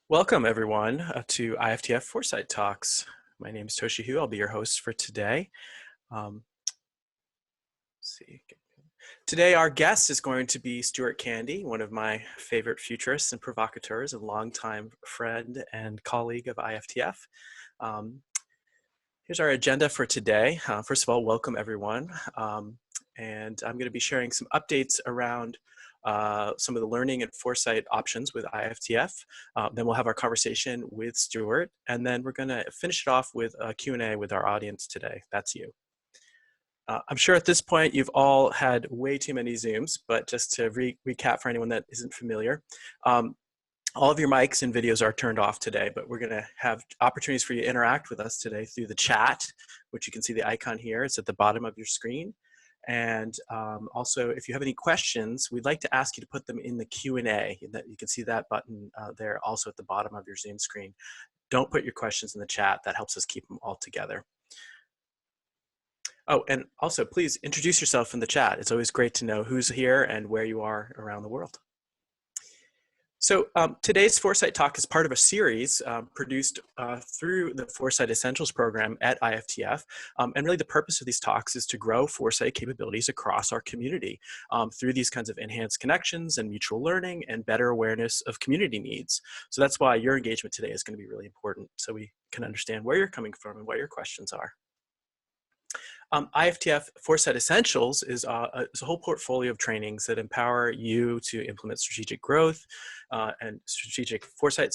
Welcome, everyone, to IFTF Foresight Talks. My name is Toshi Hu. I'll be your host for today. Let's see. Today, our guest is going to be Stuart Candy, one of my favorite futurists and provocateurs, a longtime friend and colleague of IFTF. Here's our agenda for today. First of all, welcome, everyone. And I'm going to be sharing some updates around some of the learning and foresight options with IFTF. Then we'll have our conversation with Stuart, and then we're going to finish it off with a Q&A with our audience today. That's you. I'm sure at this point you've all had way too many Zooms, but just to recap for anyone that isn't familiar, all of your mics and videos are turned off today, but we're going to have opportunities for you to interact with us today through the chat, which you can see the icon here. It's at the bottom of your screen. And also, if you have any questions, we'd like to ask you to put them in the Q&A. You can see that button there also at the bottom of your Zoom screen. Don't put your questions in the chat. That helps us keep them all together. Oh, and also, please introduce yourself in the chat. It's always great to know who's here and where you are around the world. So today's Foresight Talk is part of a series produced through the Foresight Essentials program at IFTF. And really the purpose of these talks is to grow foresight capabilities across our community through these kinds of enhanced connections and mutual learning and better awareness of community needs. So that's why your engagement today is going to be really important, so we can understand where you're coming from and what your questions are. IFTF Foresight Essentials is a whole portfolio of trainings that empower you to implement strategic growth and strategic foresight,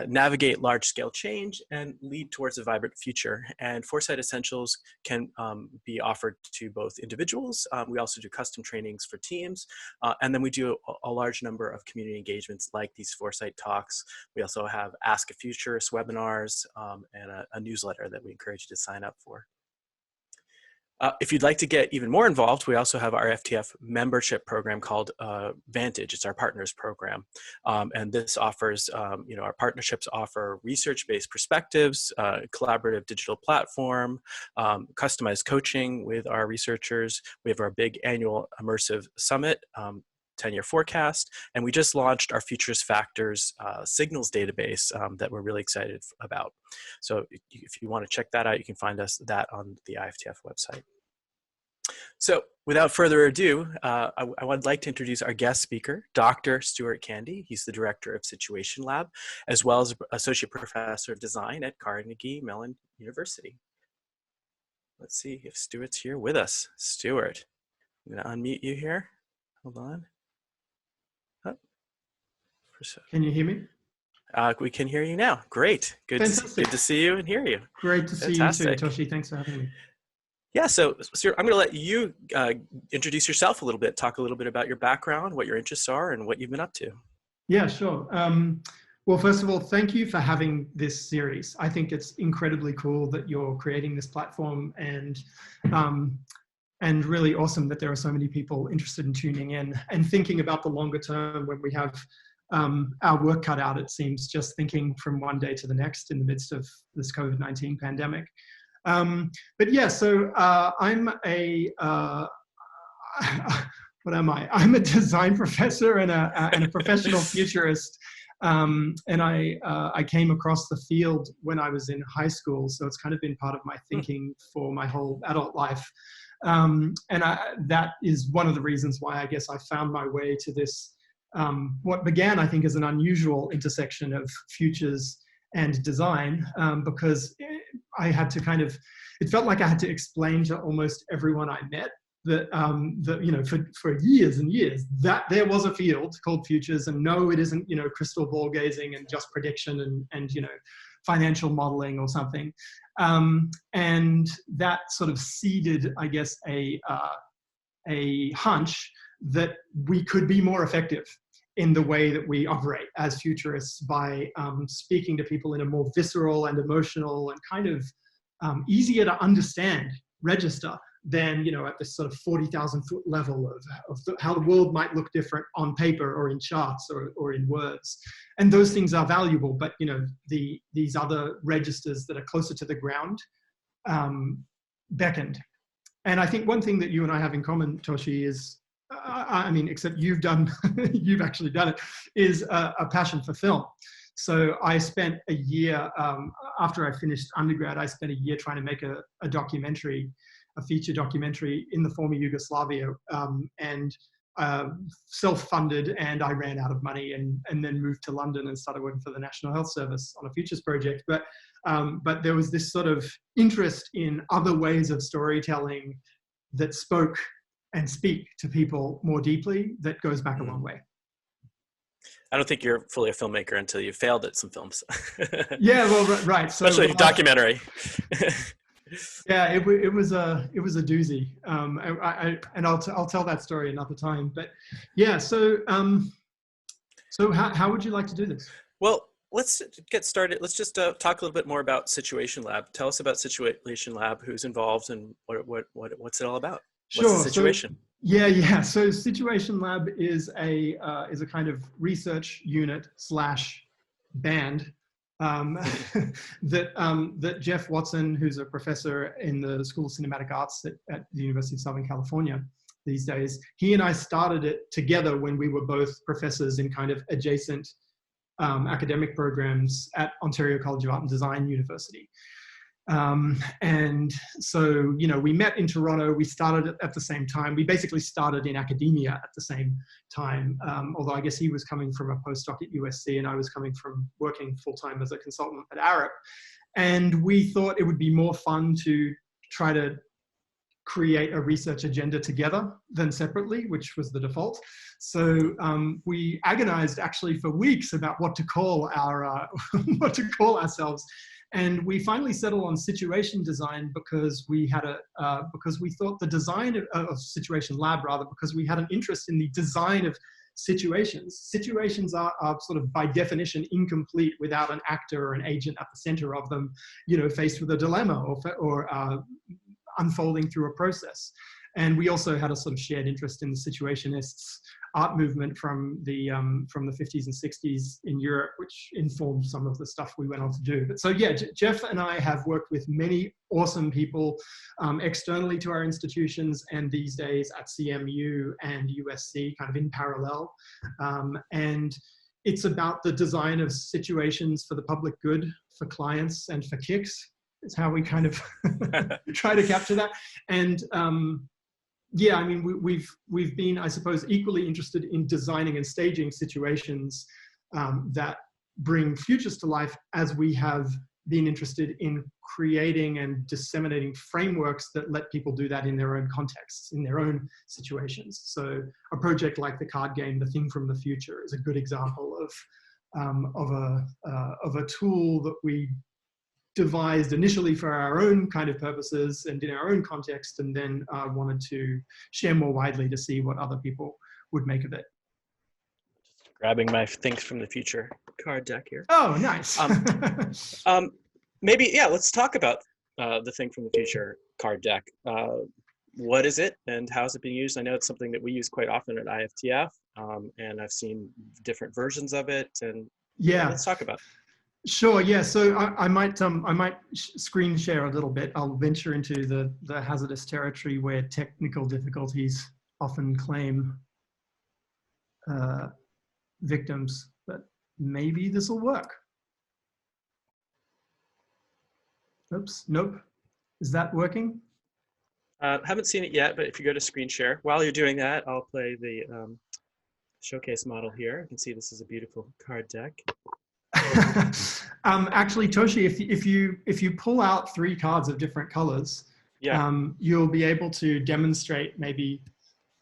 navigate large-scale change, and lead towards a vibrant future. And Foresight Essentials can be offered to both individuals. We also do custom trainings for teams. And then we do a large number of community engagements like these Foresight Talks. We also have Ask a Futurist webinars and a newsletter that we encourage you to sign up for. If you'd like to get even more involved, we also have our FTF membership program called Vantage. It's our partners program. And this offers, our partnerships offer research-based perspectives, collaborative digital platform, customized coaching with our researchers. We have our big annual immersive summit, 10-year forecast, and we just launched our Futures Factors signals database that we're really excited about. So if you want to check that out, you can find that on the IFTF website. So without further ado, I would like to introduce our guest speaker, Dr. Stuart Candy. He's the director of Situation Lab, as well as associate professor of design at Carnegie Mellon University. Let's see if Stuart's here with us. Stuart, I'm going to unmute you here. Hold on. Can you hear me? We can hear you now. Great. Good to see you and hear you. Great to see you too, Toshi. Thanks for having me. Yeah, so Stuart, I'm going to let you introduce yourself a little bit, talk a little bit about your background, what your interests are, and what you've been up to. Yeah, sure. Well, first of all, thank you for having this series. I think it's incredibly cool that you're creating this platform and really awesome that there are so many people interested in tuning in and thinking about the longer term when we have our work cut out, it seems, just thinking from one day to the next in the midst of this COVID-19 pandemic. But yeah, so I'm a, what am I? I'm a design professor and a professional futurist. And I came across the field when I was in high school. So it's kind of been part of my thinking for my whole adult life. And that is one of the reasons why I guess I found my way to this, what began, I think, as an unusual intersection of futures and design, because I had to it felt like I had to explain to almost everyone I met that, for years and years, that there was a field called futures, and no, it isn't, crystal ball gazing and just prediction and financial modeling or something. And that sort of seeded, I guess, a hunch that we could be more effective in the way that we operate as futurists by speaking to people in a more visceral and emotional and kind of easier to understand register than, at this sort of 40,000 foot level of how the world might look different on paper or in charts or in words. And those things are valuable, but, these other registers that are closer to the ground beckoned. And I think one thing that you and I have in common, Toshi, is, I mean, except you've actually done it, is a passion for film. So I spent a year, after I finished undergrad, I spent a year trying to make a documentary, a feature documentary in the former Yugoslavia, and self-funded, and I ran out of money and then moved to London and started working for the National Health Service on a futures project. But there was this sort of interest in other ways of storytelling that spoke and speak to people more deeply that goes back a long way. I don't think you're fully a filmmaker until you failed at some films. Yeah, well, right. So, especially documentary. Yeah, it was a doozy, and I'll tell that story another time. But yeah, so how would you like to do this? Well, let's get started. Let's just talk a little bit more about Situation Lab. Tell us about Situation Lab, who's involved, and what's it all about? Sure. What's the situation? Yeah. So Situation Lab is a kind of research unit / band that Jeff Watson, who's a professor in the School of Cinematic Arts at the University of Southern California these days, he and I started it together when we were both professors in kind of adjacent academic programs at Ontario College of Art and Design University. And so, we met in Toronto. We started at the same time. We basically started in academia at the same time, although I guess he was coming from a postdoc at USC and I was coming from working full-time as a consultant at Arup. And we thought it would be more fun to try to create a research agenda together than separately, which was the default. So we agonized actually for weeks about what to call ourselves. And we finally settled on situation design because we had because we thought the design of Situation Lab, rather, because we had an interest in the design of situations. Situations are sort of by definition incomplete without an actor or an agent at the center of them, faced with a dilemma or unfolding through a process. And we also had a sort of shared interest in the Situationists art movement from the 50s and 60s in Europe, which informed some of the stuff we went on to do. But so yeah, Jeff and I have worked with many awesome people externally to our institutions and these days at CMU and USC, kind of in parallel. And it's about the design of situations for the public good, for clients and for kicks. Is how we kind of try to capture that. And yeah, I mean, we've been, I suppose, equally interested in designing and staging situations that bring futures to life, as we have been interested in creating and disseminating frameworks that let people do that in their own contexts, in their own situations. So a project like the card game, The Thing from the Future, is a good example of a tool that we devised initially for our own kind of purposes and in our own context, and then wanted to share more widely to see what other people would make of it. Just grabbing my Things from the Future card deck here. Oh, nice. Maybe, yeah, let's talk about the Thing from the Future card deck. What is it and how is it being used? I know it's something that we use quite often at IFTF, and I've seen different versions of it. And yeah, let's talk about it. Sure. Yeah. So I might screen share a little bit. I'll venture into the hazardous territory where technical difficulties often claim victims, but maybe this will work. Oops. Nope. Is that working? Haven't seen it yet, but if you go to screen share, while you're doing that, I'll play the showcase model here. You can see this is a beautiful card deck. Actually, Toshi, if you pull out 3 cards of different colors, yeah, you'll be able to demonstrate maybe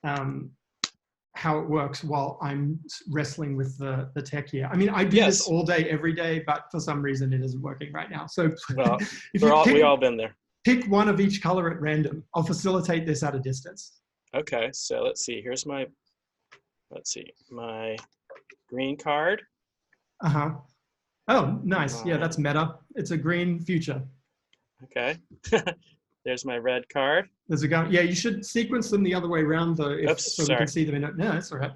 how it works while I'm wrestling with the tech here. I mean, I do this all day, every day, but for some reason it isn't working right now. So well, we've all been there. Pick one of each color at random. I'll facilitate this at a distance. Okay, so let's see. Here's my green card. Uh-huh. Oh, nice. Yeah, that's meta. It's a green future. Okay. There's my red card. There's a gun. Yeah, you should sequence them the other way around, though, so we can see them in it. No, that's all right.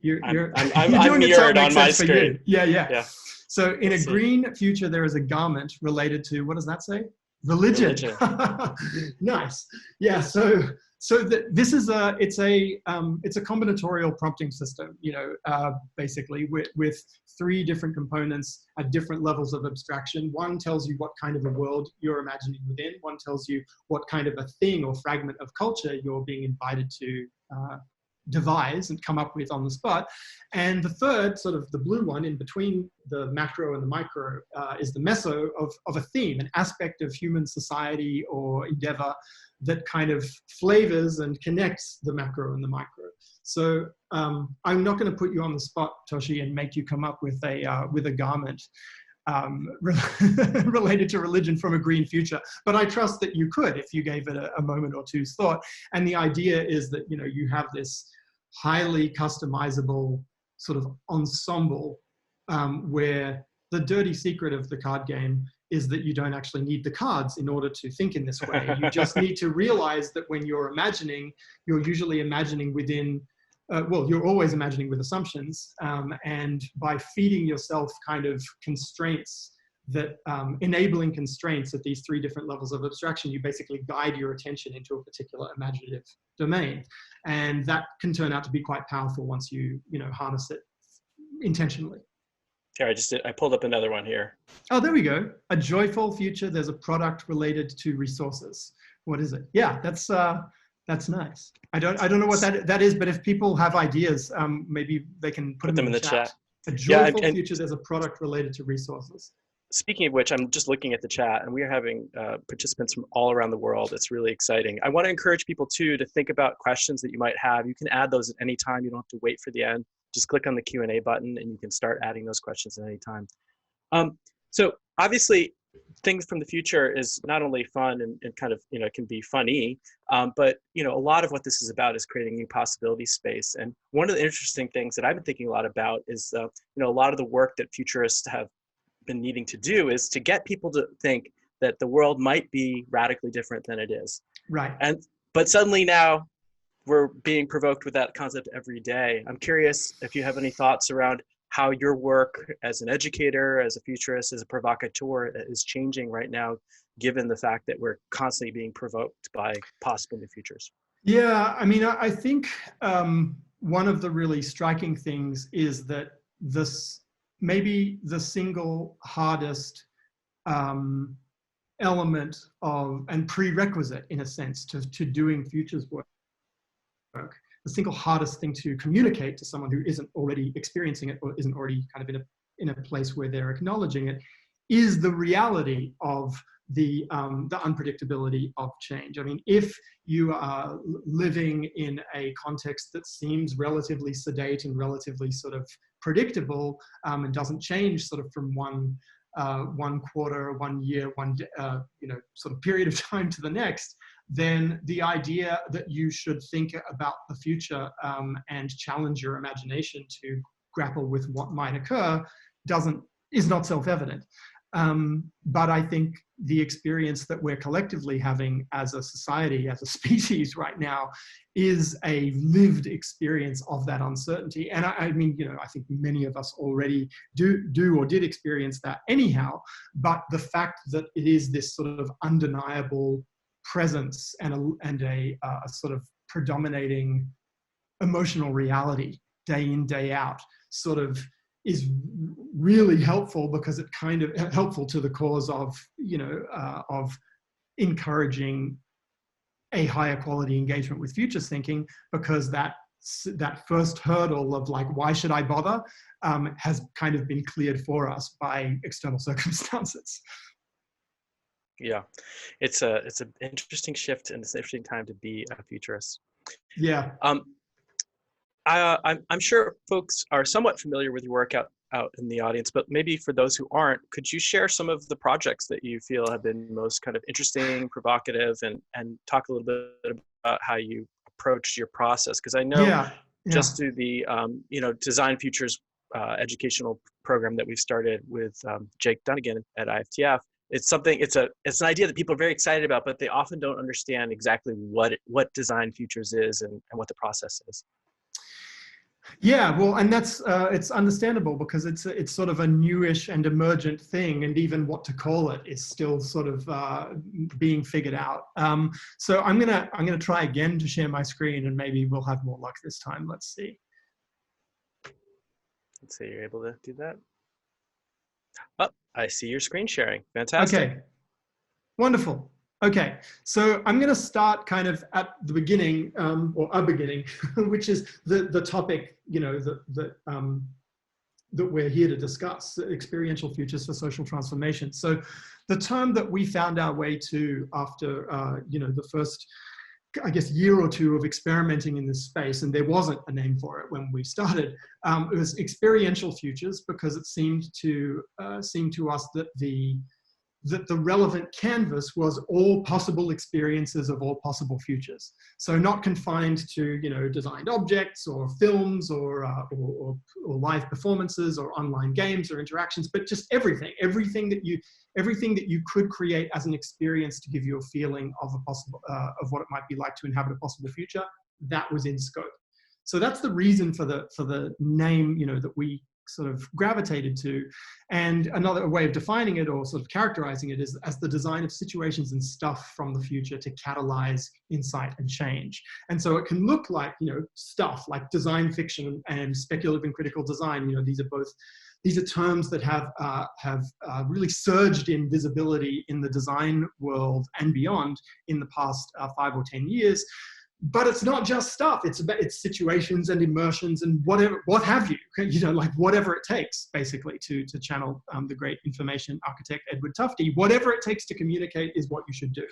I'm mirrored on my screen. Yeah. So in a green future, there is a garment related to, what does that say? Religion. Religion. Nice. Yeah. So this is it's a combinatorial prompting system. Basically with three different components at different levels of abstraction. One tells you what kind of a world you're imagining within. One tells you what kind of a thing or fragment of culture you're being invited to devise and come up with on the spot. And the third, sort of the blue one in between the macro and the micro, is the meso of a theme, an aspect of human society or endeavor that kind of flavors and connects the macro and the micro. So I'm not going to put you on the spot, Toshi, and make you come up with a garment related to religion from a green future, but I trust that you could if you gave it a moment or two's thought. And the idea is that you have this highly customizable sort of ensemble where the dirty secret of the card game is that you don't actually need the cards in order to think in this way. You just need to realize that when you're imagining, you're usually imagining within you're always imagining with assumptions, and by feeding yourself kind of constraints that enabling constraints at these three different levels of abstraction, you basically guide your attention into a particular imaginative domain. And that can turn out to be quite powerful once you harness it intentionally. Here, I pulled up another one here. Oh, there we go. A joyful future. There's a product related to resources. What is it? Yeah, that's nice. I don't know what that is, but if people have ideas, maybe they can put them in the chat. A joyful future. There's a product related to resources. Speaking of which, I'm just looking at the chat, and we are having participants from all around the world. It's really exciting. I want to encourage people too to think about questions that you might have. You can add those at any time. You don't have to wait for the end. Just click on the Q&A button and you can start adding those questions at any time. So obviously, things from the future is not only fun and kind of, it can be funny, but, a lot of what this is about is creating new possibility space. And one of the interesting things that I've been thinking a lot about is, a lot of the work that futurists have been needing to do is to get people to think that the world might be radically different than it is. Right. But suddenly now, we're being provoked with that concept every day. I'm curious if you have any thoughts around how your work as an educator, as a futurist, as a provocateur is changing right now, given the fact that we're constantly being provoked by possible new futures. Yeah, I mean, I think one of the really striking things is that maybe the single hardest element of, and prerequisite in a sense to doing futures work, the single hardest thing to communicate to someone who isn't already experiencing it or isn't already kind of in a place where they're acknowledging it, is the reality of the unpredictability of change. I mean, if you are living in a context that seems relatively sedate and relatively sort of predictable and doesn't change sort of from one quarter, 1 year, sort of period of time to the next, then the idea that you should think about the future and challenge your imagination to grapple with what might occur is not self-evident. But I think the experience that we're collectively having as a society, as a species right now, is a lived experience of that uncertainty. And I mean, I think many of us already do or did experience that anyhow, but the fact that it is this sort of undeniable presence and a sort of predominating emotional reality day in, day out sort of is really helpful, because it kind of helpful to the cause of encouraging a higher quality engagement with futures thinking, because that first hurdle of like, why should I bother, has kind of been cleared for us by external circumstances. Yeah, it's an interesting shift, and it's an interesting time to be a futurist. Yeah. I'm sure folks are somewhat familiar with your work out in the audience, but maybe for those who aren't, could you share some of the projects that you feel have been most kind of interesting, provocative, and talk a little bit about how you approached your process? Because I know just through the Design Futures educational program that we've started with Jake Dunnigan at IFTF, it's an idea that people are very excited about, but they often don't understand exactly what Design Futures is and what the process is. Yeah, well, and that's it's understandable because it's sort of a newish and emergent thing, and even what to call it is still sort of being figured out. So I'm gonna try again to share my screen, and maybe we'll have more luck this time. Let's see. Let's see, you're able to do that. Oh, I see your screen sharing. Fantastic. Okay, wonderful. Okay, so I'm going to start kind of at the beginning, or a beginning, which is the topic, you know, that we're here to discuss, experiential futures for social transformation. So the term that we found our way to after, you know, the first, I guess, year or two of experimenting in this space, and there wasn't a name for it when we started, it was experiential futures, because it seemed to us that the relevant canvas was all possible experiences of all possible futures. So not confined to, you know, designed objects or films or live performances or online games or interactions, but just everything that you could create as an experience to give you a feeling of of what it might be like to inhabit a possible future. That was in scope. So that's the reason for the name, you know, that we sort of gravitated to. And another way of defining it, or sort of characterizing it, is as the design of situations and stuff from the future to catalyze insight and change. And so it can look like, you know, stuff like design fiction and speculative and critical design. You know, these are terms that have really surged in visibility in the design world and beyond in the past 5 or 10 years. But it's not just stuff. It's situations and immersions and what have you. You know, like whatever it takes, basically, to channel the great information architect Edward Tufte. Whatever it takes to communicate is what you should do.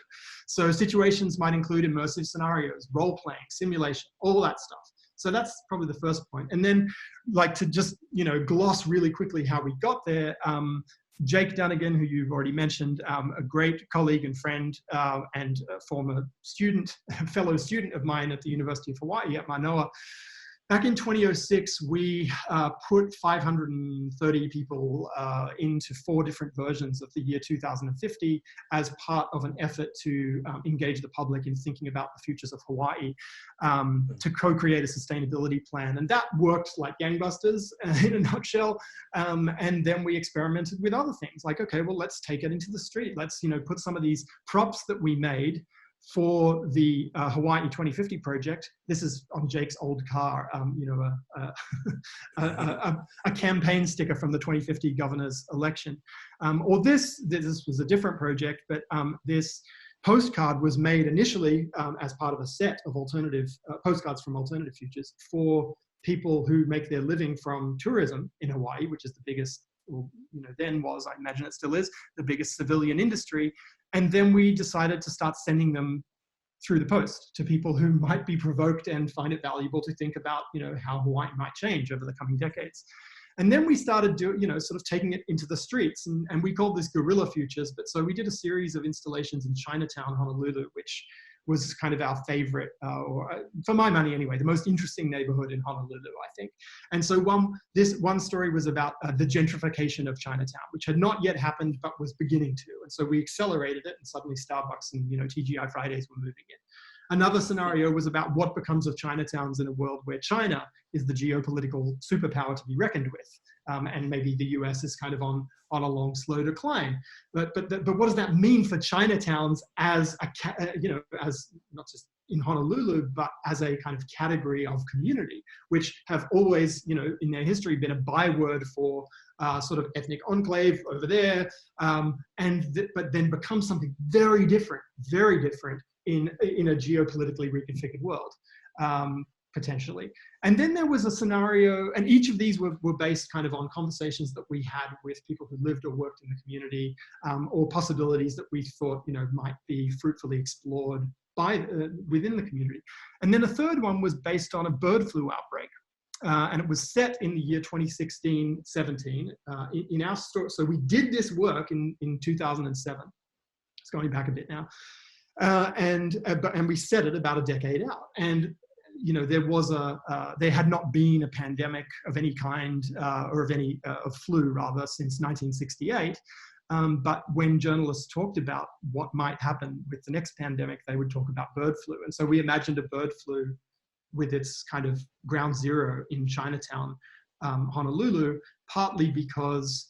So situations might include immersive scenarios, role playing, simulation, all that stuff. So that's probably the first point. And then, like, to just, you know, gloss really quickly how we got there. Jake Dunnigan, who you've already mentioned, a great colleague and friend, and a former student, fellow student of mine at the University of Hawaii at Manoa. Back in 2006, we put 530 people into 4 different versions of the year 2050 as part of an effort to engage the public in thinking about the futures of Hawaii, to co-create a sustainability plan. And that worked like gangbusters in a nutshell. And then we experimented with other things like, okay, well, let's take it into the street. Let's, you know, put some of these props that we made for the Hawaii 2050 project. This is on Jake's old car, you know, a campaign sticker from the 2050 governor's election. Or this was a different project, but this postcard was made initially as part of a set of alternative postcards from alternative futures for people who make their living from tourism in Hawaii, which is the biggest, or, you know, then was, I imagine it still is, the biggest civilian industry. And then we decided to start sending them through the post to people who might be provoked and find it valuable to think about, you know, how Hawaii might change over the coming decades. And then we started you know, sort of taking it into the streets, and we called this Guerrilla Futures. But so we did a series of installations in Chinatown, Honolulu, which was kind of our favorite, or for my money anyway, the most interesting neighborhood in Honolulu, I think. And so this one story was about the gentrification of Chinatown, which had not yet happened, but was beginning to. And so we accelerated it, and suddenly Starbucks and, you know, TGI Fridays were moving in. Another scenario was about what becomes of Chinatowns in a world where China is the geopolitical superpower to be reckoned with, and maybe the US is kind of on a long, slow decline. But what does that mean for Chinatowns as you know, as not just in Honolulu, but as a kind of category of community, which have always, you know, in their history been a byword for sort of ethnic enclave over there, but then become something very different in a geopolitically reconfigured world, potentially. And then there was a scenario, and each of these were based kind of on conversations that we had with people who lived or worked in the community, or possibilities that we thought, you know, might be fruitfully explored within the community. And then a third one was based on a bird flu outbreak. And it was set in the year 2016-17 in our story. So we did this work in 2007. It's going back a bit now. And we set it about a decade out. And, you know, there had not been a pandemic of any kind, or of flu rather, since 1968. But when journalists talked about what might happen with the next pandemic, they would talk about bird flu. And so we imagined a bird flu with its kind of ground zero in Chinatown, Honolulu, partly because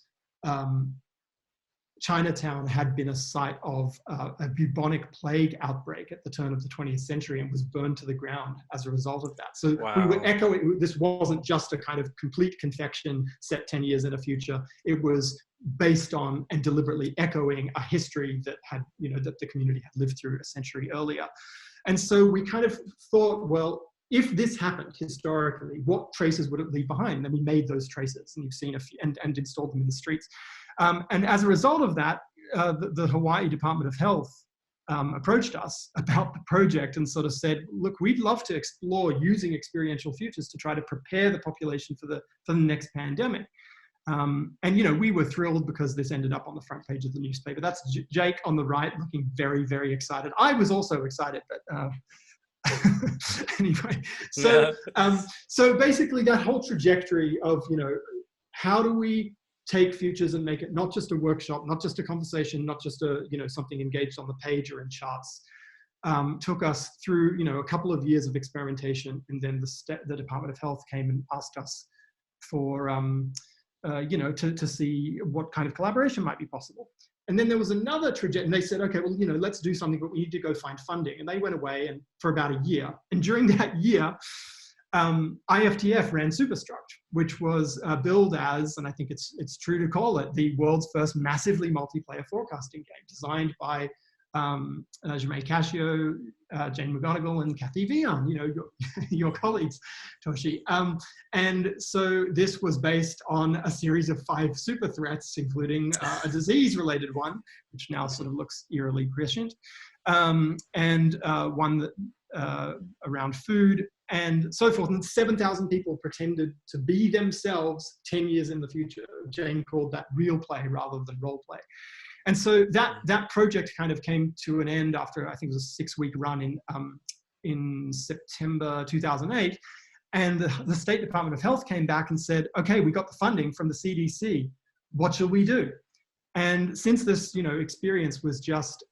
Chinatown had been a site of a bubonic plague outbreak at the turn of the 20th century and was burned to the ground as a result of that. So we were echoing, this wasn't just a kind of complete confection set 10 years in the future. It was based on and deliberately echoing a history that had, that the community had lived through a century earlier. And so we kind of thought, well, if this happened historically, what traces would it leave behind? And we made those traces, and you've seen a few, and installed them in the streets. And as a result of that, the Hawaii Department of Health approached us about the project and sort of said, look, we'd love to explore using experiential futures to try to prepare the population for the next pandemic. And we were thrilled because this ended up on the front page of the newspaper. That's Jake on the right, looking very, very excited. I was also excited, but anyway. So basically, that whole trajectory of how do we take futures and make it not just a workshop, not just a conversation, not just a something engaged on the page or in charts, took us through a couple of years of experimentation, and then the Department of Health came and asked us for to see what kind of collaboration might be possible. And then there was another trajectory, and they said, okay, well, let's do something, but we need to go find funding. And they went away and for about a year. And during that year, IFTF ran Superstruct, which was billed as, and I think it's true to call it, the world's first massively multiplayer forecasting game, designed by Jermaine Cascio, Jane McGonigal, and Kathy Vian, your colleagues, Toshi. And so this was based on a series of 5 super threats, including a disease-related one, which now sort of looks eerily prescient, and one that around food and so forth. And 7,000 people pretended to be themselves 10 years in the future. Jane called that real play rather than role play. And so that project kind of came to an end after, I think it was a 6-week run in September 2008. And the State Department of Health came back and said, okay, we got the funding from the CDC. What shall we do? And since this, experience was just,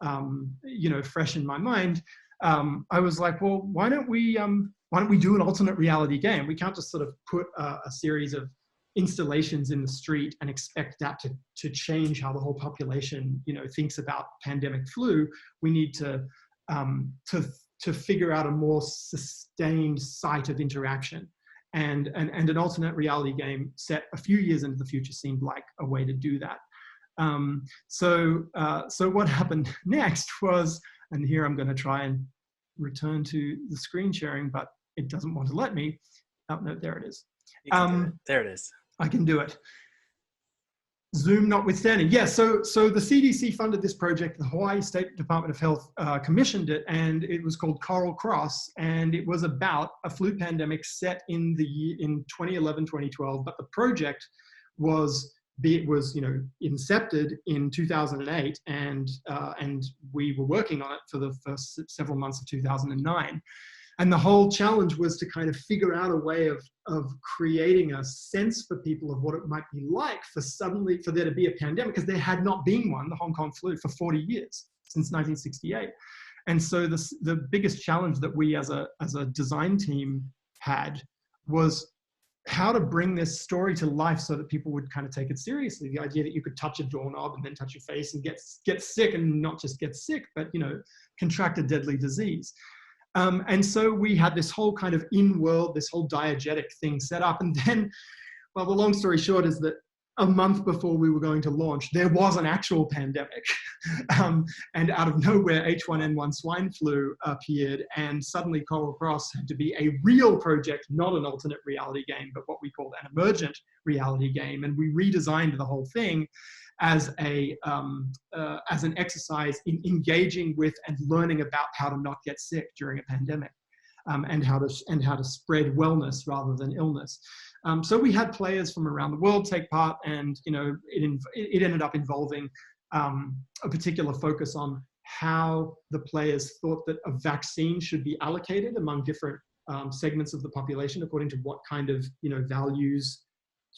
fresh in my mind, I was like, well, why don't we do an alternate reality game? We can't just sort of put a series of installations in the street and expect that to change how the whole population, thinks about pandemic flu. We need to figure out a more sustained site of interaction, and an alternate reality game set a few years into the future seemed like a way to do that. So what happened next was, and here I'm going to try and return to the screen sharing, but it doesn't want to let me. Oh no, there it is. There it is. I can do it. Zoom notwithstanding. Yeah, so the CDC funded this project. The Hawaii State Department of Health commissioned it, and it was called Coral Cross, and it was about a flu pandemic set in 2011, 2012. But the project was incepted in 2008, and we were working on it for the first several months of 2009. And the whole challenge was to kind of figure out a way of creating a sense for people of what it might be like for there to be a pandemic, because there had not been one, the Hong Kong flu, for 40 years, since 1968. And so the biggest challenge that we as a design team had was how to bring this story to life so that people would kind of take it seriously. The idea that you could touch a doorknob and then touch your face and get sick, and not just get sick, but contract a deadly disease. And so we had this whole kind of in-world, this whole diegetic thing set up. And then, well, the long story short is that a month before we were going to launch, there was an actual pandemic. And out of nowhere, H1N1 swine flu appeared, and suddenly Coral Cross had to be a real project, not an alternate reality game, but what we called an emergent reality game. And we redesigned the whole thing as an exercise in engaging with and learning about how to not get sick during a pandemic, and how to spread wellness rather than illness. So we had players from around the world take part, and it ended up involving a particular focus on how the players thought that a vaccine should be allocated among different segments of the population according to what kind of values,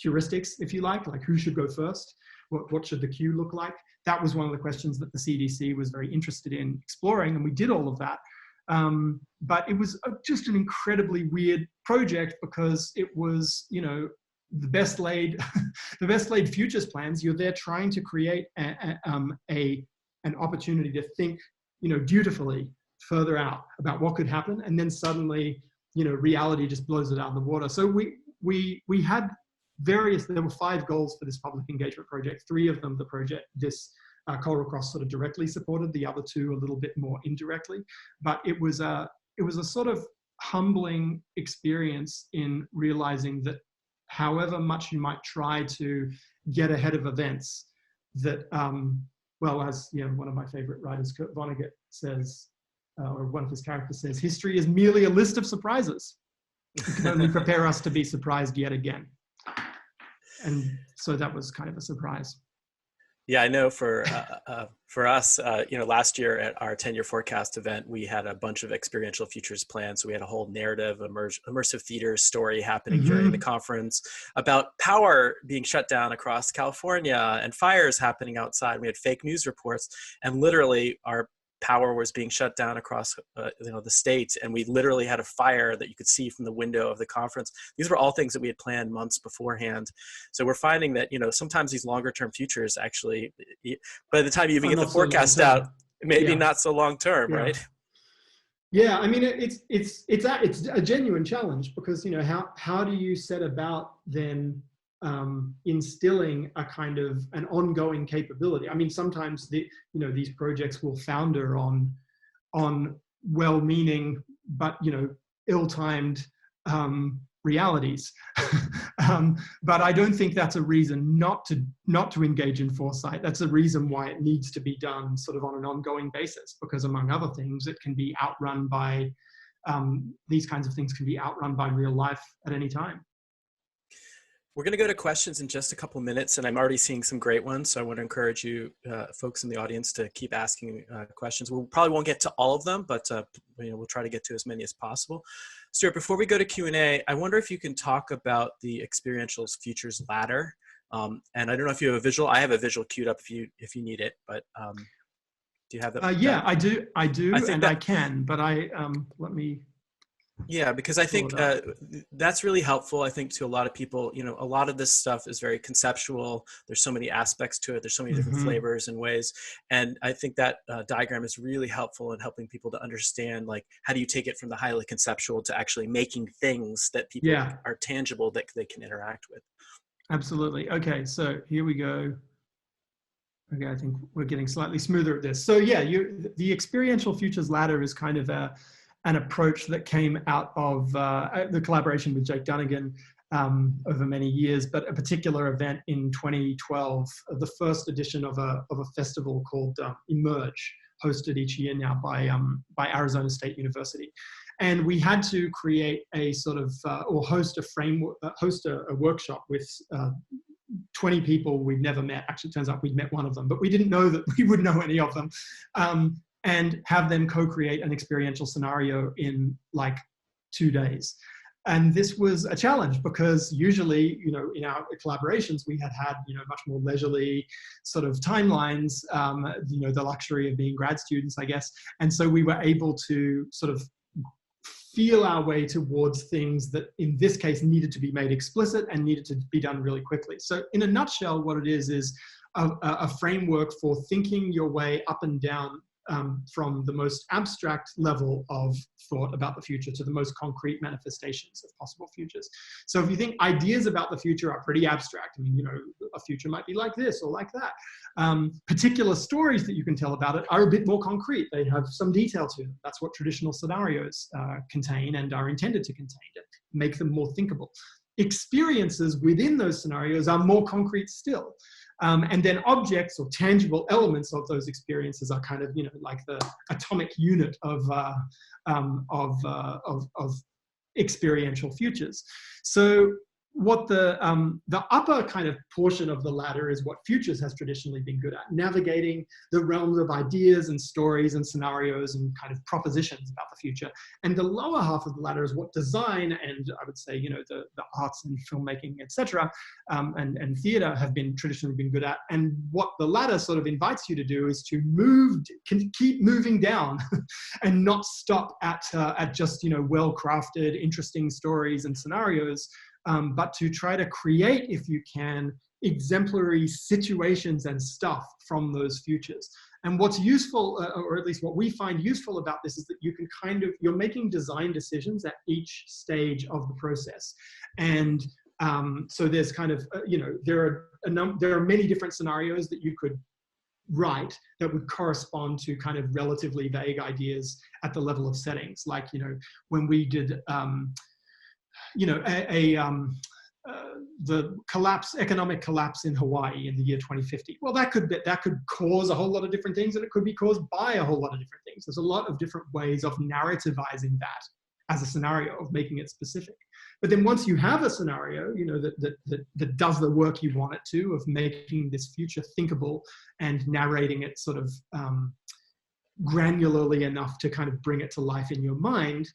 heuristics, if you like who should go first. What should the queue look like? That was one of the questions that the CDC was very interested in exploring, and we did all of that. But it was just an incredibly weird project because it was, you know, the best laid, the best laid futures plans. You're there trying to create an opportunity to think, you know, dutifully further out about what could happen, and then suddenly, you know, reality just blows it out of the water. So we had various. There were 5 goals for this public engagement project. 3 of them, Coral Cross sort of directly supported. The other 2 a little bit more indirectly. But it was a sort of humbling experience in realizing that however much you might try to get ahead of events, that, well, as you know, one of my favorite writers, Kurt Vonnegut, says, or one of his characters says, history is merely a list of surprises. It can only prepare us to be surprised yet again. And so that was kind of a surprise. Yeah, I know for us, you know, last year at our 10-year forecast event, we had a bunch of experiential futures planned. So we had a whole narrative, immersive theater story happening during the conference about power being shut down across California and fires happening outside. We had fake news reports, and literally our power was being shut down across you know, the state, and we literally had a fire that you could see from the window of the conference. These were all things that we had planned months beforehand. So we're finding that, you know, sometimes these longer term futures actually, by the time you even get the forecast out, maybe not so long term, right? Yeah, I mean, it's a genuine challenge, because, you know, how do you set about then instilling a kind of an ongoing capability? I mean, sometimes these projects will founder on well-meaning but, you know, ill-timed realities. But I don't think that's a reason not to engage in foresight. That's a reason why it needs to be done sort of on an ongoing basis, because among other things, it can be outrun by these kinds of things can be outrun by real life at any time. We're going to go to questions in just a couple minutes, and I'm already seeing some great ones. So I want to encourage you folks in the audience to keep asking questions. We probably won't get to all of them, but you know, we'll try to get to as many as possible. Stuart, before we go to Q&A, I wonder if you can talk about the Experiential Futures Ladder. And I don't know if you have a visual. I have a visual queued up if you need it, but do you have that? Yeah, I do, and I can, but let me. Yeah, because I think that's really helpful, I think, to a lot of people. You know, a lot of this stuff is very conceptual. There's so many aspects to it. There's so many different flavors and ways. And I think that diagram is really helpful in helping people to understand, like, how do you take it from the highly conceptual to actually making things that people are tangible, that they can interact with. Absolutely. Okay, so here we go. Okay, I think we're getting slightly smoother at this. So yeah, the Experiential Futures Ladder is kind of an approach that came out of the collaboration with Jake Dunnigan over many years, but a particular event in 2012, the first edition of a festival called Emerge, hosted each year now by Arizona State University. And we had to create a sort of, or host a framework, host a workshop with 20 people we'd never met. Actually, it turns out we'd met one of them, but we didn't know that we would know any of them. And have them co-create an experiential scenario in like 2 days. And this was a challenge, because usually, you know, in our collaborations, we had, you know, much more leisurely sort of timelines, you know, the luxury of being grad students, I guess. And so we were able to sort of feel our way towards things that in this case needed to be made explicit and needed to be done really quickly. So in a nutshell, what it is a framework for thinking your way up and down from the most abstract level of thought about the future to the most concrete manifestations of possible futures. So if you think ideas about the future are pretty abstract, I mean, you know, a future might be like this or like that. Particular stories that you can tell about it are a bit more concrete. They have some detail to them. That's what traditional scenarios contain and are intended to contain, to make them more thinkable. Experiences within those scenarios are more concrete still. And then objects or tangible elements of those experiences are kind of, you know, like the atomic unit of experiential futures. So what the upper kind of portion of the ladder is what futures has traditionally been good at, navigating the realms of ideas and stories and scenarios and kind of propositions about the future. And the lower half of the ladder is what design and I would say, you know, the arts and filmmaking, etc., and theater have been traditionally been good at. And what the ladder sort of invites you to do is to keep moving down and not stop at just, you know, well-crafted, interesting stories and scenarios, but to try to create, if you can, exemplary situations and stuff from those futures. And what's useful, or at least what we find useful about this, is that you can you're making design decisions at each stage of the process. And so there's kind of, you know, there are many different scenarios that you could write that would correspond to kind of relatively vague ideas at the level of settings. Like, you know, when we did, you know, the economic collapse in Hawaii in the year 2050. Well, that could cause a whole lot of different things, and it could be caused by a whole lot of different things. There's a lot of different ways of narrativizing that as a scenario, of making it specific. But then once you have a scenario, you know, that does the work you want it to, of making this future thinkable and narrating it sort of granularly enough to kind of bring it to life in your mind,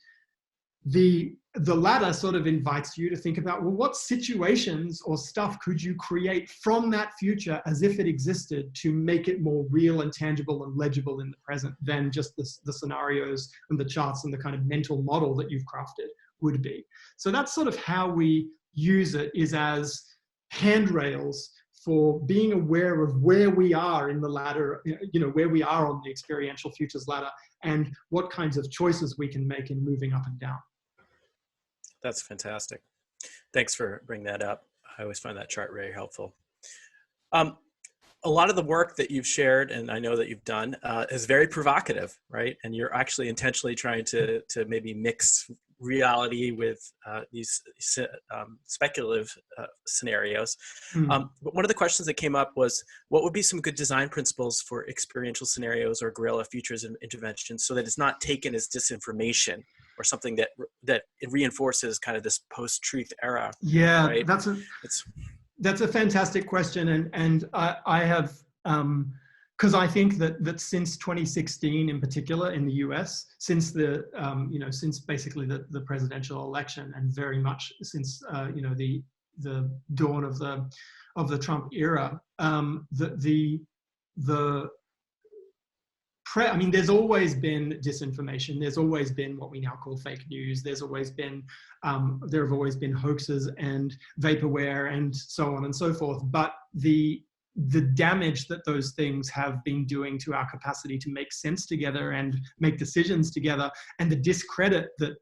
the ladder sort of invites you to think about, well, what situations or stuff could you create from that future as if it existed, to make it more real and tangible and legible in the present than just the scenarios and the charts and the kind of mental model that you've crafted would be. So that's sort of how we use it, is as handrails for being aware of where we are in the ladder, you know, where we are on the experiential futures ladder, and what kinds of choices we can make in moving up and down. That's fantastic. Thanks for bringing that up. I always find that chart very helpful. A lot of the work that you've shared, and I know that you've done, is very provocative, right? And you're actually intentionally trying to maybe mix reality with these speculative scenarios. But one of the questions that came up was, what would be some good design principles for experiential scenarios or guerrilla futures and interventions, so that it's not taken as disinformation or something that it reinforces kind of this post-truth era? Yeah, right? That's a fantastic question, and I have, because I think that since 2016 in particular in the US, since the you know, since basically the presidential election, and very much since you know, the dawn of the Trump era, I mean, there's always been disinformation. There's always been what we now call fake news. There's always been, there have always been hoaxes and vaporware and so on and so forth. But the damage that those things have been doing to our capacity to make sense together and make decisions together, and the discredit that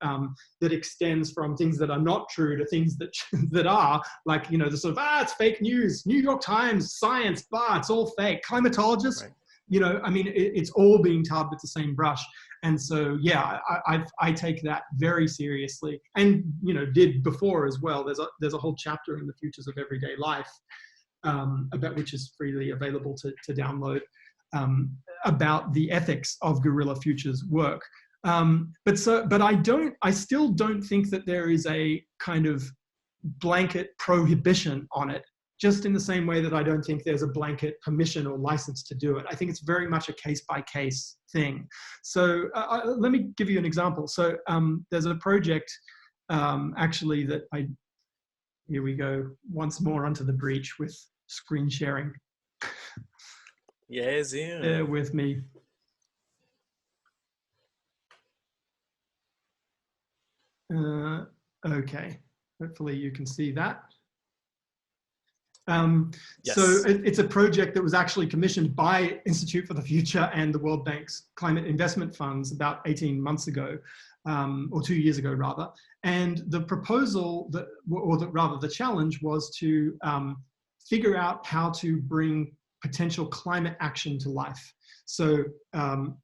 that extends from things that are not true to things that are, like, you know, the sort of, it's fake news, New York Times, science, it's all fake, climatologists. Right. You know, I mean, it's all being tarred with the same brush. And so, yeah, I take that very seriously, and, you know, did before as well. There's a whole chapter in the Futures of Everyday Life, about which is freely available to download, about the ethics of guerrilla futures work. But I still don't think that there is a kind of blanket prohibition on it, just in the same way that I don't think there's a blanket permission or license to do it. I think it's very much a case-by-case thing. So let me give you an example. So there's a project, actually, that here we go, once more onto the breach with screen sharing. Yeah, Zoom. Bear with me. Okay, hopefully you can see that. Yes. So it's a project that was actually commissioned by Institute for the Future and the World Bank's Climate Investment Funds about 18 months ago, or 2 years ago rather. And the proposal, rather the challenge, was to figure out how to bring potential climate action to life. So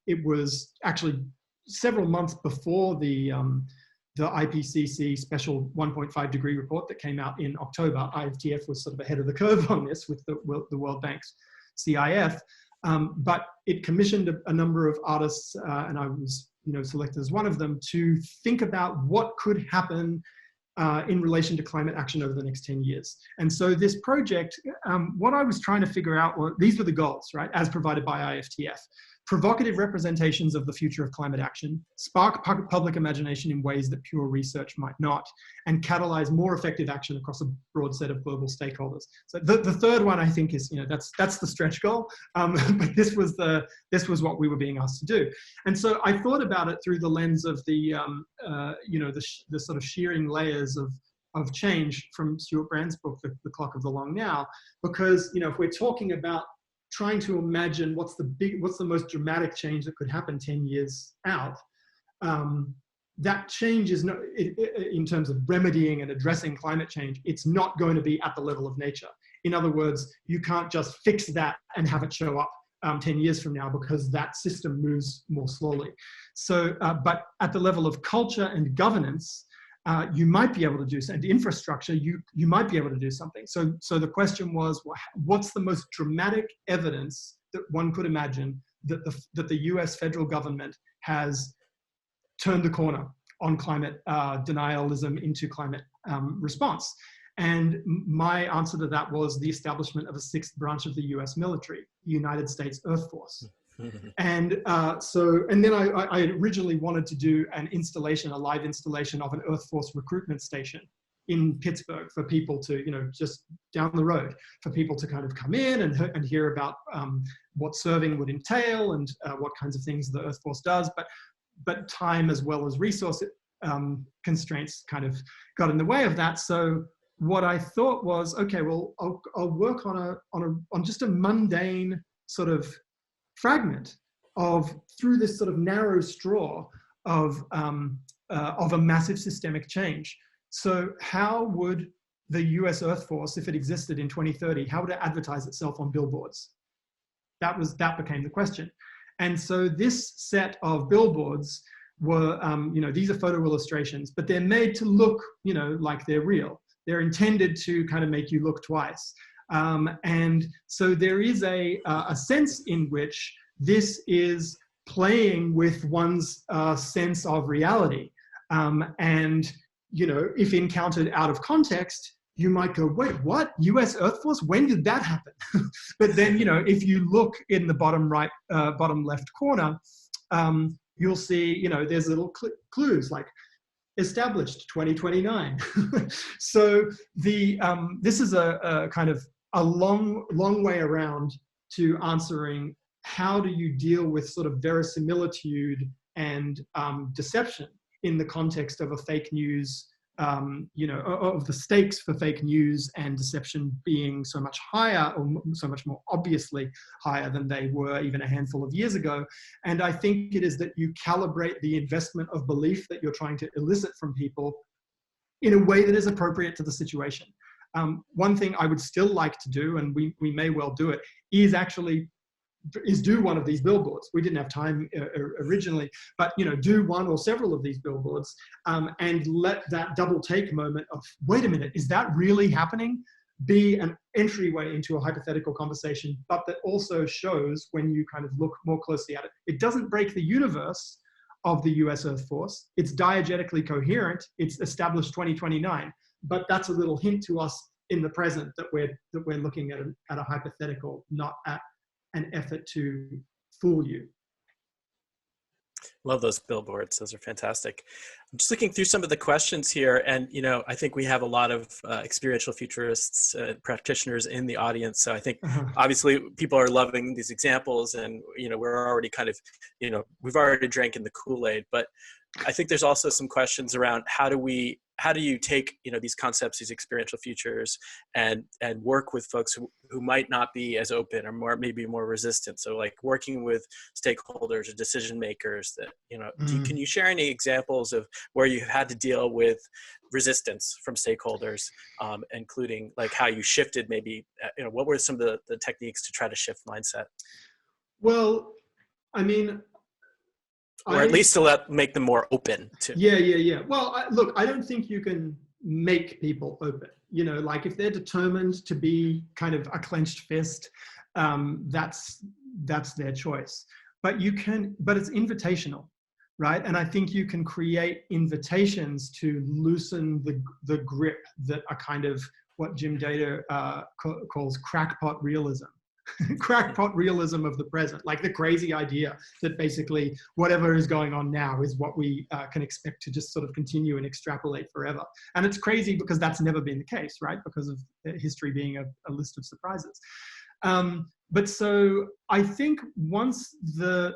it was actually several months before the IPCC special 1.5 degree report that came out in October. IFTF was sort of ahead of the curve on this with the World Bank's CIF, but it commissioned a number of artists, and I was, you know, selected as one of them, to think about what could happen in relation to climate action over the next 10 years. And so this project, what I was trying to figure out were, these were the goals, right, as provided by IFTF. Provocative representations of the future of climate action, spark public imagination in ways that pure research might not, and catalyze more effective action across a broad set of global stakeholders. So the third one, I think, is, that's the stretch goal, but this was what we were being asked to do. And so I thought about it through the lens of the sort of shearing layers of change from Stuart Brand's book, The Clock of the Long Now, because if we're talking about trying to imagine what's the most dramatic change that could happen 10 years out, that change is not, in terms of remedying and addressing climate change, it's not going to be at the level of nature. In other words, you can't just fix that and have it show up 10 years from now, because that system moves more slowly. So, but at the level of culture and governance, you might be able to do, and infrastructure, you might be able to do something. So the question was, what's the most dramatic evidence that one could imagine that the US federal government has turned the corner on climate denialism into climate response? And my answer to that was the establishment of a sixth branch of the US military, the United States Earth Force. And then I originally wanted to do a live installation of an Earth Force recruitment station in Pittsburgh for people to, just down the road, for people to kind of come in and hear about what serving would entail and what kinds of things the Earth Force does. But time as well as resource constraints kind of got in the way of that. So what I thought was, okay, well, I'll work on just a mundane sort of fragment through this sort of narrow straw of a massive systemic change. So how would the US Earth Force, if it existed in 2030, how would it advertise itself on billboards? That became the question. And so this set of billboards were, these are photo illustrations, but they're made to look, like they're real. They're intended to kind of make you look twice. And so there is a sense in which this is playing with one's sense of reality. And, if encountered out of context, you might go, wait, what? US Earth Force? When did that happen? But then, if you look in the bottom right, bottom left corner, you'll see, there's little clues like established 2029. So this is a kind of a long way around to answering how do you deal with sort of verisimilitude and deception in the context of a fake news, of the stakes for fake news and deception being so much higher, or so much more obviously higher than they were even a handful of years ago. And I think it is that you calibrate the investment of belief that you're trying to elicit from people in a way that is appropriate to the situation. One thing I would still like to do, and we may well do it, is do one of these billboards. We didn't have time originally, but do one or several of these billboards, and let that double take moment of, wait a minute, is that really happening, be an entryway into a hypothetical conversation, but that also shows, when you kind of look more closely at it, it doesn't break the universe of the US Earth Force. It's diegetically coherent. It's established 2029, but that's a little hint to us in the present that we're looking at a hypothetical, not at an effort to fool you. Love those billboards. Those are fantastic. I'm just looking through some of the questions here, and I think we have a lot of experiential futurists, practitioners in the audience. So I think obviously people are loving these examples, and we're already kind of, we've already drank in the Kool-Aid. But I think there's also some questions around how do you take these concepts, these experiential futures, and work with folks who might not be as open or maybe more resistant. So like working with stakeholders or decision makers that can you share any examples of where you had to deal with resistance from stakeholders, including like how you shifted maybe, what were some of the techniques to try to shift mindset? Well, I mean, or at least to make them more open to. Yeah. Well, look, I don't think you can make people open. Like if they're determined to be kind of a clenched fist, that's their choice. But it's invitational. right? And I think you can create invitations to loosen the grip that are kind of what Jim Data calls crackpot realism. Crackpot realism of the present, like the crazy idea that basically whatever is going on now is what we can expect to just sort of continue and extrapolate forever. And it's crazy because that's never been the case, right? Because of history being a list of surprises. But so I think once the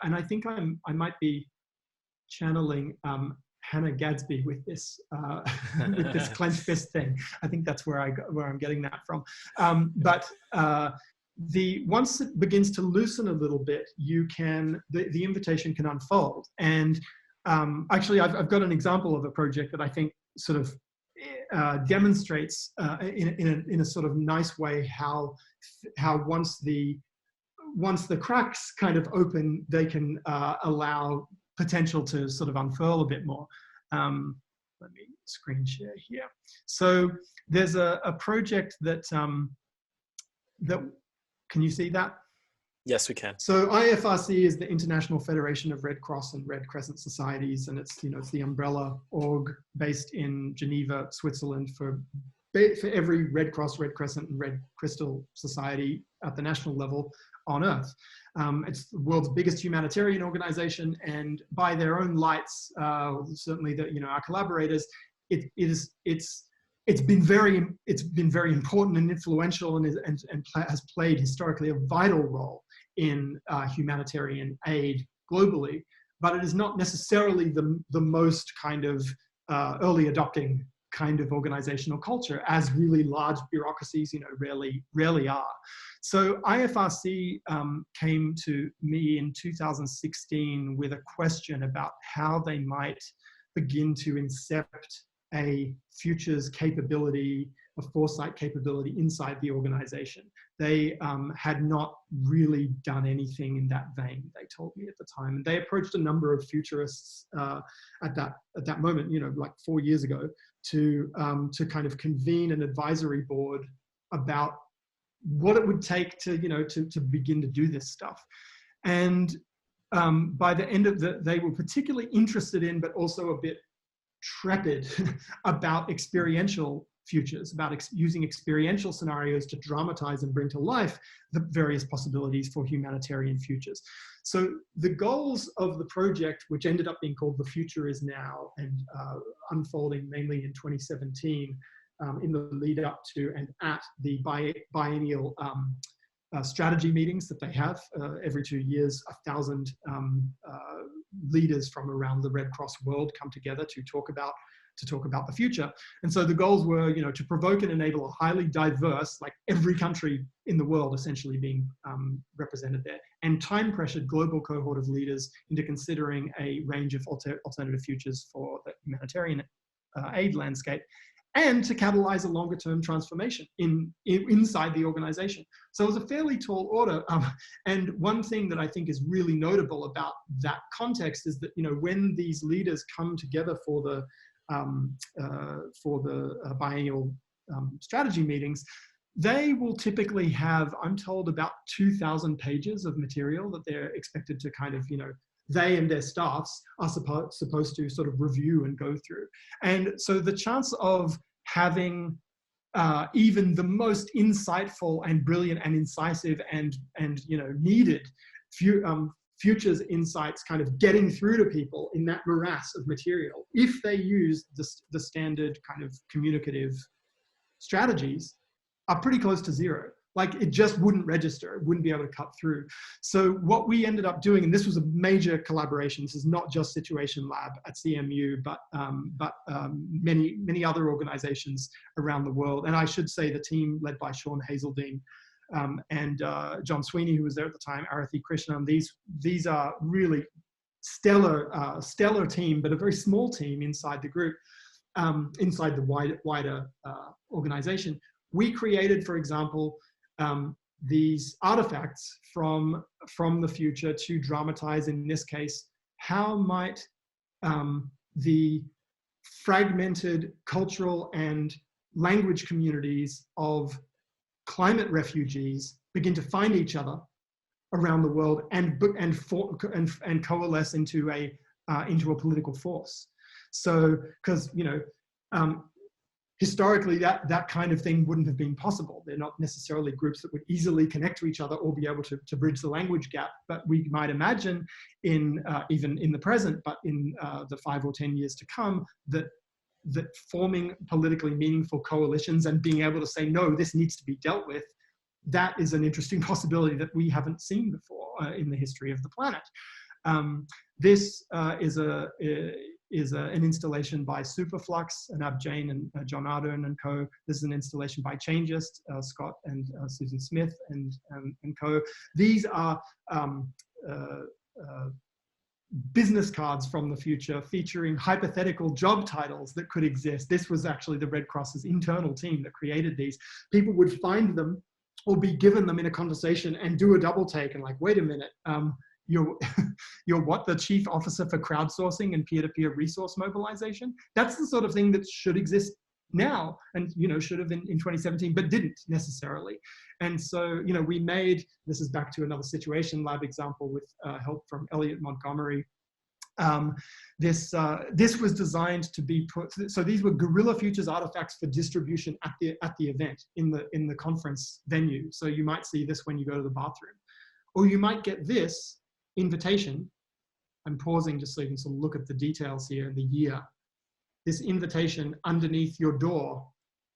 and I think I might be channeling Hannah Gadsby with this with this clenched fist thing. I think that's where I'm getting that from. But once it begins to loosen a little bit, you can the invitation can unfold. And actually, I've got an example of a project that I think sort of demonstrates in a sort of nice way how once the cracks kind of open, they can allow potential to sort of unfurl a bit more. Let me screen share here. So there's a project that can you see that? Yes, we can. So IFRC is the International Federation of Red Cross and Red Crescent Societies, and it's it's the umbrella org based in Geneva, Switzerland for every Red Cross, Red Crescent, and Red Crystal Society at the national level on Earth. It's the world's biggest humanitarian organization, and by their own lights, certainly our collaborators, it's been very important and influential, and has played historically a vital role in humanitarian aid globally. But it is not necessarily the most kind of early adopting kind of organizational culture, as really large bureaucracies rarely are. So IFRC came to me in 2016 with a question about how they might begin to incept a futures capability, a foresight capability inside the organization. They had not really done anything in that vein, they told me at the time. And they approached a number of futurists at that moment, like 4 years ago, to kind of convene an advisory board about what it would take to begin to do this stuff. And by the end of they were particularly interested in, but also a bit trepid about experiential futures, about using experiential scenarios to dramatize and bring to life the various possibilities for humanitarian futures. So the goals of the project, which ended up being called The Future Is Now, and unfolding mainly in 2017, in the lead up to and at the biennial strategy meetings that they have every 2 years. 1,000 leaders from around the Red Cross world come together to talk about the future. And so the goals were, to provoke and enable a highly diverse, like every country in the world essentially being represented there, and time-pressured global cohort of leaders into considering a range of alternative futures for the humanitarian aid landscape, and to catalyze a longer-term transformation inside the organization. So it was a fairly tall order. And one thing that I think is really notable about that context is that, when these leaders come together for the biennial strategy meetings, they will typically have, I'm told, about 2,000 pages of material that they're expected to kind of, they and their staffs are supposed to sort of review and go through. And so the chance of having even the most insightful and brilliant and incisive and needed futures insights kind of getting through to people in that morass of material, if they use the standard kind of communicative strategies, are pretty close to zero. Like, it just wouldn't register, it wouldn't be able to cut through. So what we ended up doing, and this was a major collaboration, this is not just Situation Lab at CMU, but many other organizations around the world. And I should say the team led by Sean Hazeldine and John Sweeney, who was there at the time, Arathi Krishnan. These are really stellar team, but a very small team inside the group, inside the wider organization. We created, for example, these artifacts from the future to dramatize, in this case, how might the fragmented cultural and language communities of climate refugees begin to find each other around the world and coalesce into a political force. So, because historically that kind of thing wouldn't have been possible. They're not necessarily groups that would easily connect to each other or be able to bridge the language gap. But we might imagine even in the present, but in the 5 or 10 years to come, that forming politically meaningful coalitions and being able to say, no, this needs to be dealt with, that is an interesting possibility that we haven't seen before in the history of the planet. This is an installation by Superflux, Anab Jain and John Ardern and co. This is an installation by Changeist, Scott and Susan Smith and co. These are business cards from the future featuring hypothetical job titles that could exist. This was actually the Red Cross's internal team that created these. People would find them or be given them in a conversation and do a double take and like, wait a minute, you're what, the chief officer for crowdsourcing and peer-to-peer resource mobilization? That's the sort of thing that should exist now and should have in 2017, but didn't necessarily. And so we made, this is back to another Situation Lab example with help from Elliot Montgomery. This was designed to be put, so these were Guerrilla Futures artifacts for distribution at the event in the conference venue. So you might see this when you go to the bathroom, or you might get this invitation. I'm pausing just so you can sort of look at the details here in the year. This invitation underneath your door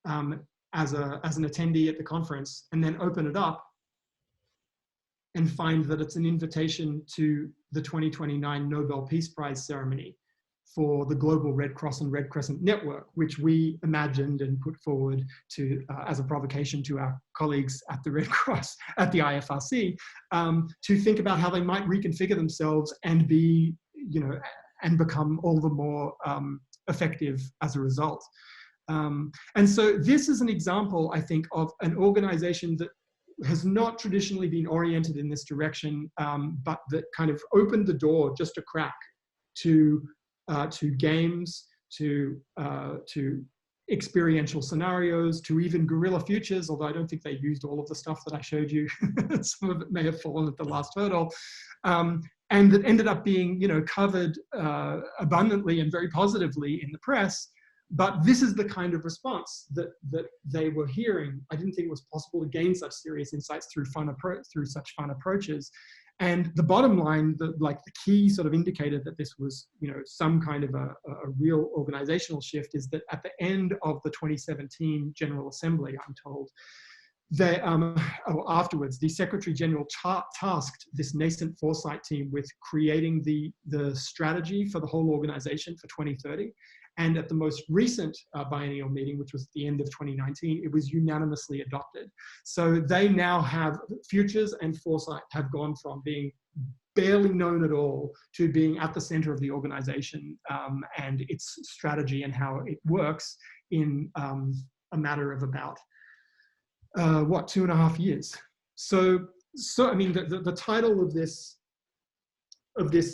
as an attendee at the conference, and then open it up and find that it's an invitation to the 2029 Nobel Peace Prize ceremony for the Global Red Cross and Red Crescent Network, which we imagined and put forward to as a provocation to our colleagues at the Red Cross, at the IFRC, to think about how they might reconfigure themselves and be, and become all the more effective as a result. And so this is an example, I think, of an organization that has not traditionally been oriented in this direction, but that kind of opened the door just a crack to games, to experiential scenarios, to even guerrilla futures, although I don't think they used all of the stuff that I showed you. Some of it may have fallen at the last hurdle. And that ended up being, covered abundantly and very positively in the press. But this is the kind of response that they were hearing. I didn't think it was possible to gain such serious insights through such fun approaches. And the bottom line, the key sort of indicator that this was, some kind of a real organizational shift, is that at the end of the 2017 General Assembly, I'm told, they, afterwards, the Secretary General tasked this nascent foresight team with creating the strategy for the whole organization for 2030. And at the most recent biennial meeting, which was at the end of 2019, it was unanimously adopted. So they now have, futures and foresight have gone from being barely known at all to being at the center of the organization and its strategy and how it works in a matter of about, 2.5 years. So I mean, the title of this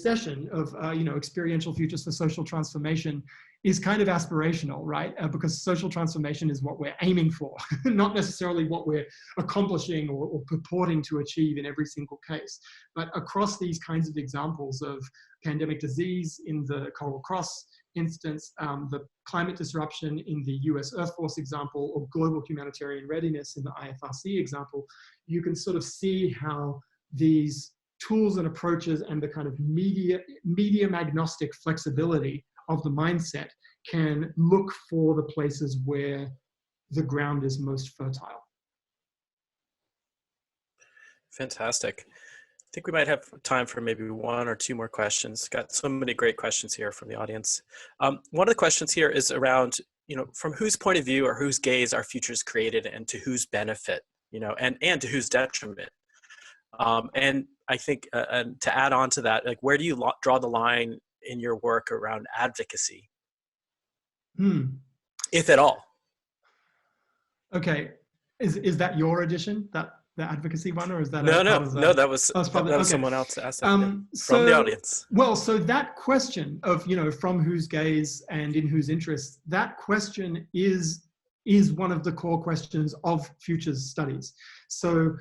session of experiential futures for social transformation is kind of aspirational, right? Because social transformation is what we're aiming for, not necessarily what we're accomplishing or purporting to achieve in every single case. But across these kinds of examples of pandemic disease in the Coral Cross instance, the climate disruption in the US Earth Force example, or global humanitarian readiness in the IFRC example, you can sort of see how these tools and approaches and the kind of medium agnostic flexibility of the mindset can look for the places where the ground is most fertile. Fantastic. I think we might have time for maybe 1 or 2 more questions. Got so many great questions here from the audience. One of the questions here is around, from whose point of view or whose gaze are futures created, and to whose benefit, and to whose detriment. And I think, and to add on to that, where do you draw the line in your work around advocacy, if at all? Okay, is that your edition, the advocacy one, or is that no, that was someone else asked that from the audience. Well, so that question of from whose gaze and in whose interest, that question is one of the core questions of futures studies. So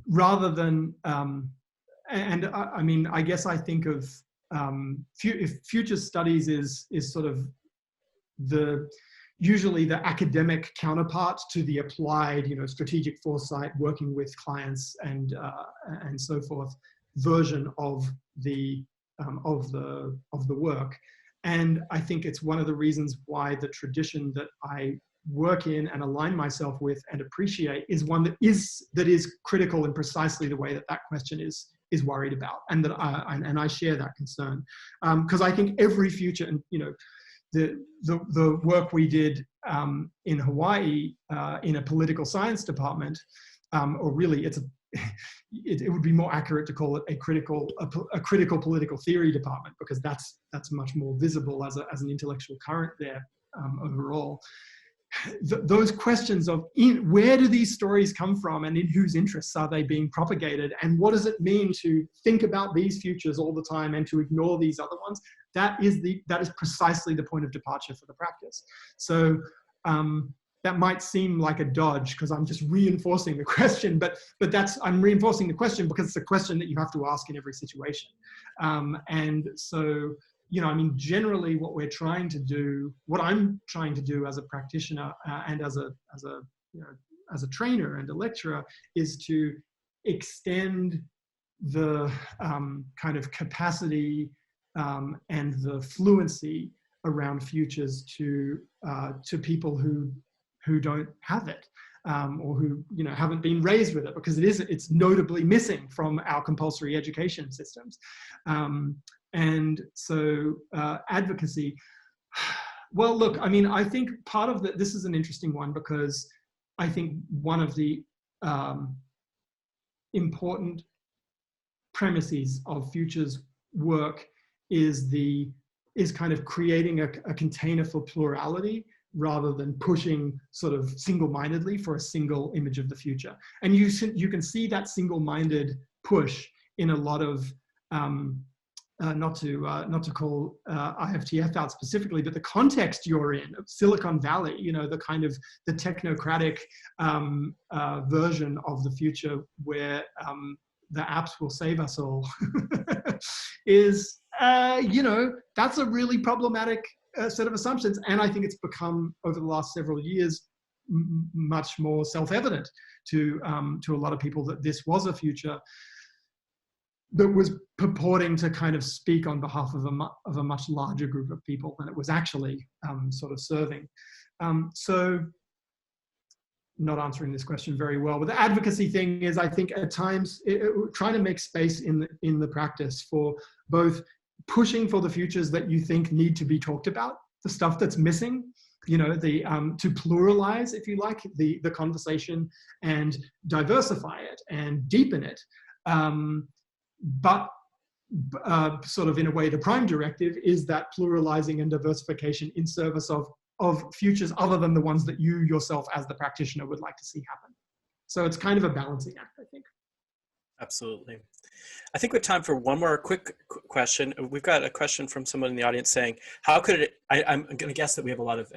rather than, I mean, I guess I think of if future studies is sort of usually the academic counterpart to the applied, strategic foresight, working with clients and so forth version of the work. And I think it's one of the reasons why the tradition that I work in and align myself with and appreciate is one that is critical in precisely the way that question is worried about, and that I share that concern, because I think every future, and the work we did in Hawaii in a political science department, or really it would be more accurate to call it a critical political theory department, because that's much more visible as an intellectual current there overall. Those questions of where do these stories come from, and in whose interests are they being propagated, and what does it mean to think about these futures all the time and to ignore these other ones, that is precisely the point of departure for the practice. So that might seem like a dodge because I'm just reinforcing the question, but I'm reinforcing the question because it's a question that you have to ask in every situation. And so, I mean, generally what I'm trying to do as a practitioner and as a trainer and a lecturer is to extend the kind of capacity and the fluency around futures to people who don't have it, or who haven't been raised with it, because it's notably missing from our compulsory education systems. And so advocacy, well, look, I mean, I think part of this is an interesting one, because I think one of the important premises of futures work is kind of creating a container for plurality, rather than pushing sort of single-mindedly for a single image of the future. And you can see that single-minded push in a lot of, not to call IFTF out specifically, but the context you're in, of Silicon Valley, the kind of the technocratic version of the future where the apps will save us all is, that's a really problematic set of assumptions. And I think it's become, over the last several years, much more self-evident to a lot of people that this was a future that was purporting to kind of speak on behalf of a much larger group of people than it was actually sort of serving. So, not answering this question very well, but the advocacy thing is, I think at times trying to make space in the practice for both pushing for the futures that you think need to be talked about, the stuff that's missing, to pluralize, if you like, the conversation and diversify it and deepen it. But sort of in a way, the prime directive is that pluralizing and diversification in service of futures other than the ones that you yourself as the practitioner would like to see happen. So it's kind of a balancing act, I think. Absolutely. I think we have time for one more quick question. We've got a question from someone in the audience saying, how could it, I'm going to guess that we have a lot of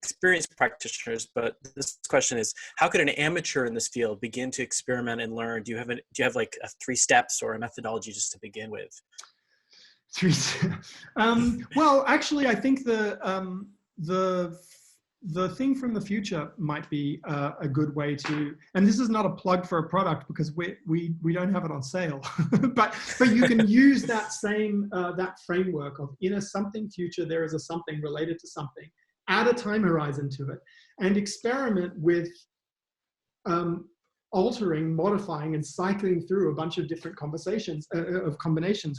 experienced practitioners, but this question is, how could an amateur in this field begin to experiment and learn? Do you have like 3 steps or a methodology just to begin with? 3 well, actually, I think the thing from the future might be a good way to, and this is not a plug for a product because we don't have it on sale, but you can use that same that framework of in a something future there is a something related to something, add a time horizon to it, and experiment with altering, modifying, and cycling through a bunch of different combinations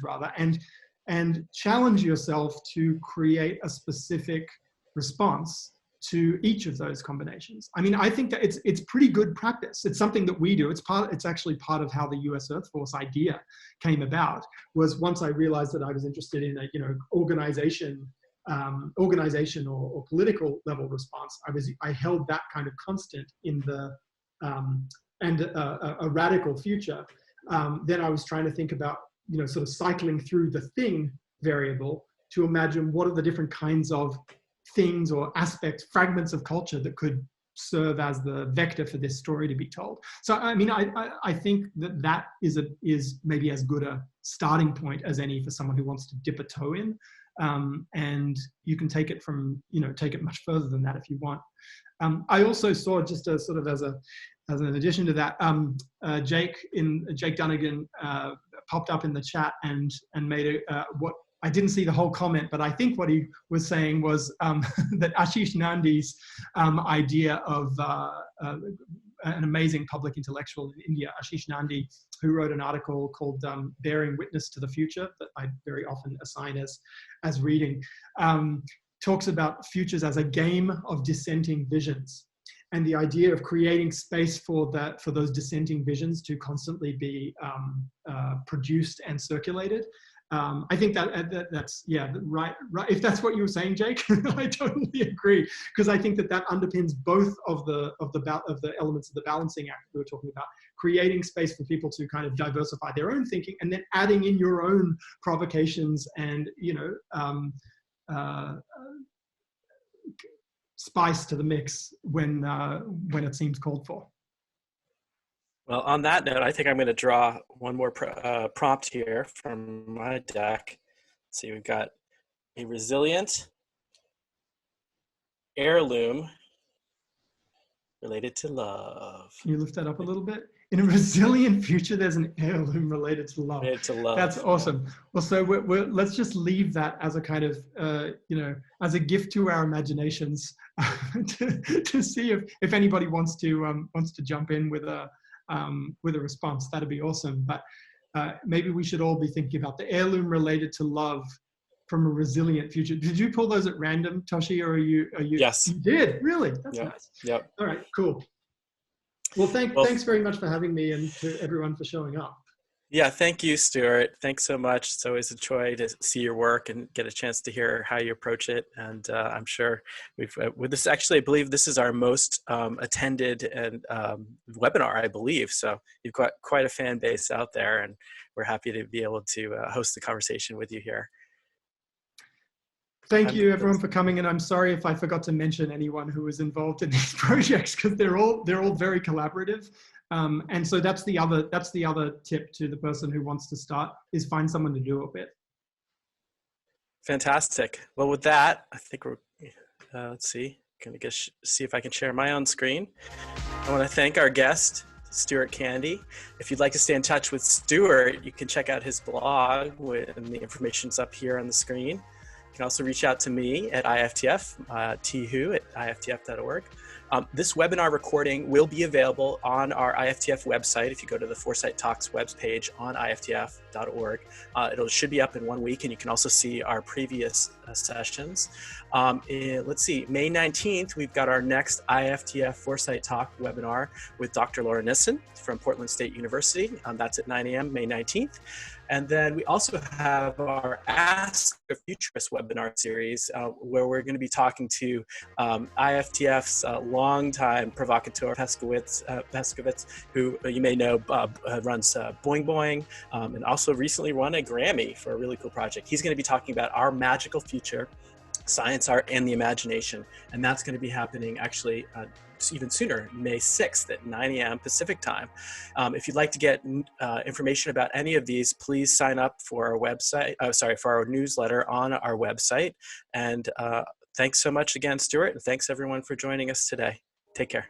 rather, and challenge yourself to create a specific response to each of those combinations. I mean, I think that it's pretty good practice. It's something that we do. It's actually part of how the U.S. Earth Force idea came about. Was once I realized that I was interested in a organization or political level response, I held that kind of constant in the and a radical future. Then I was trying to think about sort of cycling through the thing variable to imagine what are the different kinds of things or aspects, fragments of culture that could serve as the vector for this story to be told. So I mean, I think that is maybe as good a starting point as any for someone who wants to dip a toe in, and you can take it from, take it much further than that if you want. I also saw, just a sort of as an addition to that, Jake Dunnigan popped up in the chat and made what I didn't see the whole comment, but I think what he was saying was that Ashish Nandi's idea of an amazing public intellectual in India, Ashish Nandi, who wrote an article called Bearing Witness to the Future, that I very often assign as reading, talks about futures as a game of dissenting visions, and the idea of creating space for those dissenting visions to constantly be produced and circulated. I think that's right. If that's what you were saying, Jake, I totally agree, because I think that underpins both of the elements of the balancing act we were talking about, creating space for people to kind of diversify their own thinking, and then adding in your own provocations and spice to the mix when it seems called for. Well, on that note, I think I'm going to draw one more prompt here from my deck. Let's see, we've got a resilient heirloom related to love. Can you lift that up a little bit? In a resilient future, there's an heirloom related to love. Related to love. That's awesome. Well, so let's just leave that as a kind of, as a gift to our imaginations to see if anybody wants to jump in with a response. That'd be awesome. But maybe we should all be thinking about the heirloom related to love from a resilient future. Did you pull those at random, Toshi, or are you? Yes. You did, really? That's nice. Yep. All right, cool. Well, thanks very much for having me, and to everyone for showing up. Yeah, thank you, Stuart. Thanks so much. It's always a joy to see your work and get a chance to hear how you approach it. And I'm sure with this, actually, I believe this is our most attended and webinar, I believe. So you've got quite a fan base out there, and we're happy to be able to host the conversation with you here. Thank you, everyone, for coming. And I'm sorry if I forgot to mention anyone who was involved in these projects, because they're all very collaborative. And so that's the other tip to the person who wants to start, is find someone to do it with. Fantastic. Well, with that, I think we're, let's see, going to see if I can share my own screen. I want to thank our guest, Stuart Candy. If you'd like to stay in touch with Stuart, you can check out his blog, and the information's up here on the screen. You can also reach out to me at IFTF, tihu@iftf.org. This webinar recording will be available on our IFTF website. If you go to the Foresight Talks webpage on iftf.org, it should be up in 1 week, and you can also see our previous sessions. Let's see, May 19th, we've got our next IFTF Foresight Talk webinar with Dr. Laura Nissen from Portland State University. That's at 9 a.m., May 19th. And then we also have our Ask a Futurist webinar series, where we're going to be talking to IFTF's longtime provocateur, Pescovitz, who you may know runs Boing Boing, and also recently won a Grammy for a really cool project. He's going to be talking about our magical future, science, art, and the imagination. And that's going to be happening actually even sooner, May 6th at 9 a.m. Pacific time. If you'd like to get information about any of these, please sign up for our website, for our newsletter on our website. And thanks so much again, Stuart, and thanks everyone for joining us today. Take care.